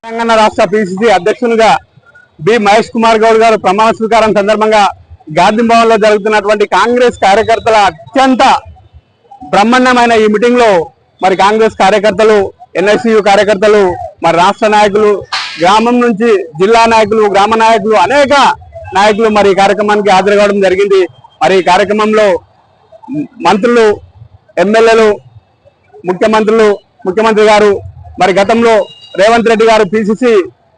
తెలంగాణ రాష్ట్ర పిసిసి అధ్యక్షునిగా బి మహేష్ కుమార్ గౌడ్ గారు ప్రమాణ స్వీకారం సందర్భంగా గాంధీ భవన్ లో జరుగుతున్నటువంటి కాంగ్రెస్ కార్యకర్తల అత్యంత బ్రహ్మాండమైన ఈ మీటింగ్ లో మరి కాంగ్రెస్ కార్యకర్తలు, ఎన్ఎస్యు కార్యకర్తలు, మరి రాష్ట్ర నాయకులు, గ్రామం నుంచి జిల్లా నాయకులు, గ్రామ నాయకులు, అనేక నాయకులు మరి ఈ కార్యక్రమానికి హాజరు కావడం జరిగింది. మరి ఈ కార్యక్రమంలో మంత్రులు, ఎమ్మెల్యేలు, ముఖ్యమంత్రి గారు, మరి గతంలో రేవంత్ రెడ్డి గారు పిసిసి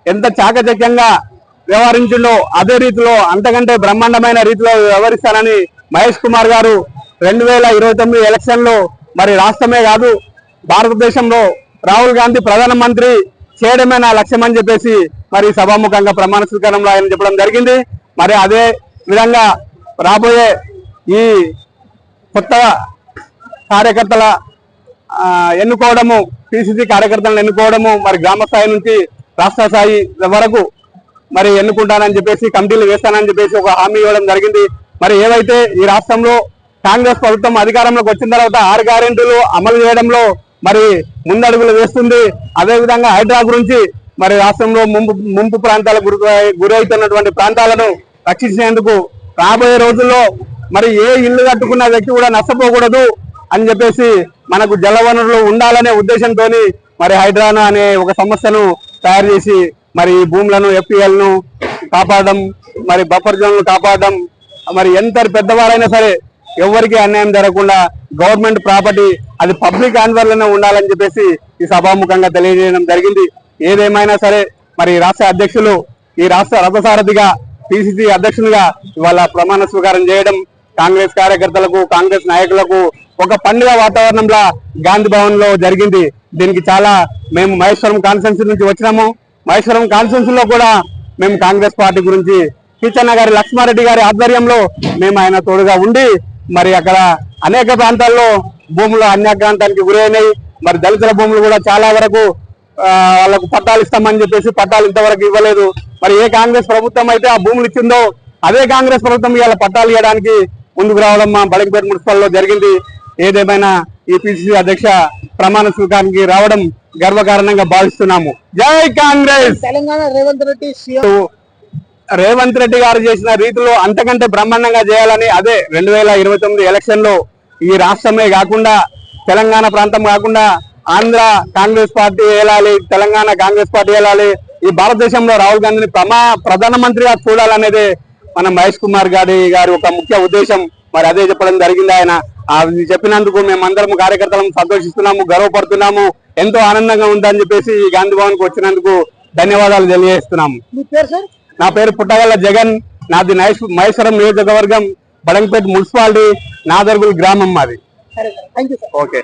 ఎంత చాకచక్యంగా వ్యవహరించిండో అదే రీతిలో అంతకంటే బ్రహ్మాండమైన రీతిలో వ్యవహరిస్తానని మహేష్ కుమార్ గారు 2029 ఎలక్షన్ లో మరి రాష్ట్రమే కాదు భారతదేశంలో రాహుల్ గాంధీ ప్రధానమంత్రి చేయడమే నా లక్ష్యం అని చెప్పేసి మరి సభాముఖంగా ప్రమాణ స్వీకారంలో ఆయన చెప్పడం జరిగింది. మరి అదే విధంగా రాబోయే ఈ కొత్త కార్యకర్తల ఎన్నుకోవడము, పిసిసి కార్యకర్తలను ఎన్నుకోవడము, మరి గ్రామ స్థాయి నుంచి రాష్ట్ర స్థాయి వరకు మరి ఎన్నుకుంటానని చెప్పేసి కమిటీలు వేస్తానని చెప్పేసి ఒక హామీ ఇవ్వడం జరిగింది. మరి ఏవైతే ఈ రాష్ట్రంలో కాంగ్రెస్ ప్రభుత్వం అధికారంలోకి వచ్చిన తర్వాత 6 గ్యారెంటీలు అమలు చేయడంలో మరి ముందడుగులు వేస్తుంది. అదేవిధంగా హైడ్రా గురించి మరి రాష్ట్రంలో ముంపు ప్రాంతాలకు గురవుతున్నటువంటి ప్రాంతాలను రక్షించేందుకు రాబోయే రోజుల్లో మరి ఏ ఇల్లు కట్టుకున్న వ్యక్తి కూడా నష్టపోకూడదు అని చెప్పేసి మనకు జలవనరులు ఉండాలనే ఉద్దేశంతో మరి హైడ్రానా అనే ఒక సంస్థను తయారు చేసి మరి భూములను, ఎఫ్పిఎల్ను కాపాడడం, మరి బఫర్ జోన్లు కాపాడడం, మరి ఎంత పెద్దవారైనా సరే ఎవరికి అన్యాయం జరగకుండా గవర్నమెంట్ ప్రాపర్టీ అది పబ్లిక్ ఆన్వర్లోనే ఉండాలని చెప్పేసి ఈ సభాముఖంగా తెలియజేయడం జరిగింది. ఏదేమైనా సరే మరి రాష్ట్ర అధ్యక్షులు ఈ రాష్ట్ర రథసారథిగా పిసిసి అధ్యక్షునిగా ఇవాళ ప్రమాణ స్వీకారం చేయడం కాంగ్రెస్ కార్యకర్తలకు, కాంగ్రెస్ నాయకులకు ఒక పండుగ వాతావరణంలో గాంధీ భవన్ లో జరిగింది. దీనికి చాలా మేము మహేశ్వరం కాన్స్టిట్యున్సీ నుంచి వచ్చినాము. మహేశ్వరం కాన్స్టిట్యున్సీ లో కూడా మేము కాంగ్రెస్ పార్టీ గురించి కిచ్చన్న గారి, లక్ష్మారెడ్డి గారి ఆధ్వర్యంలో మేము ఆయన తోడుగా ఉండి మరి అక్కడ అనేక ప్రాంతాల్లో భూములు అన్యాక్రాంతానికి గురైనాయి. మరి దళితుల భూములు కూడా చాలా వరకు వాళ్ళకు పట్టాలు ఇస్తామని చెప్పేసి పట్టాలు ఇంతవరకు ఇవ్వలేదు. మరి ఏ కాంగ్రెస్ ప్రభుత్వం అయితే ఆ భూములు ఇచ్చిందో అదే కాంగ్రెస్ ప్రభుత్వం ఇవాళ పట్టాలు ఇవ్వడానికి ముందుకు రావడం మా బలింపేట మున్సిపల్ లో జరిగింది. ఏదేమైనా ఈ పిసిసి అధ్యక్ష ప్రమాణ స్వీకారానికి రావడం గర్వకారణంగా భావిస్తున్నాము. జై కాంగ్రెస్. తెలంగాణ రేవంత్ రెడ్డి గారు చేసిన రీతిలో అంతకంటే బ్రహ్మాండంగా చేయాలని, అదే 2029 ఎలక్షన్ లో ఈ రాష్ట్రమే కాకుండా తెలంగాణ ప్రాంతం కాకుండా ఆంధ్ర కాంగ్రెస్ పార్టీ వెళ్ళాలి, తెలంగాణ కాంగ్రెస్ పార్టీ వెళ్ళాలి, ఈ భారతదేశంలో రాహుల్ గాంధీని ప్రధానమంత్రిగా చూడాలనేదే మన మహేష్ కుమార్ గారి ఒక ముఖ్య ఉద్దేశం. మరి అదే చెప్పడం జరిగింది. ఆయన చెప్పినందుకు మేమందరం కార్యకర్తలను సంతోషిస్తున్నాము, గర్వపడుతున్నాము, ఎంతో ఆనందంగా ఉందని చెప్పేసి ఈ గాంధీ భవన్ కు వచ్చినందుకు ధన్యవాదాలు తెలియజేస్తున్నాము. నా పేరు పుట్టగల్ల జగన్, నాది మహేశ్వరం నియోజకవర్గం, బడంగపేట మున్సిపాలిటీ, నాదర్గుల్ గ్రామం మాది. ఓకే.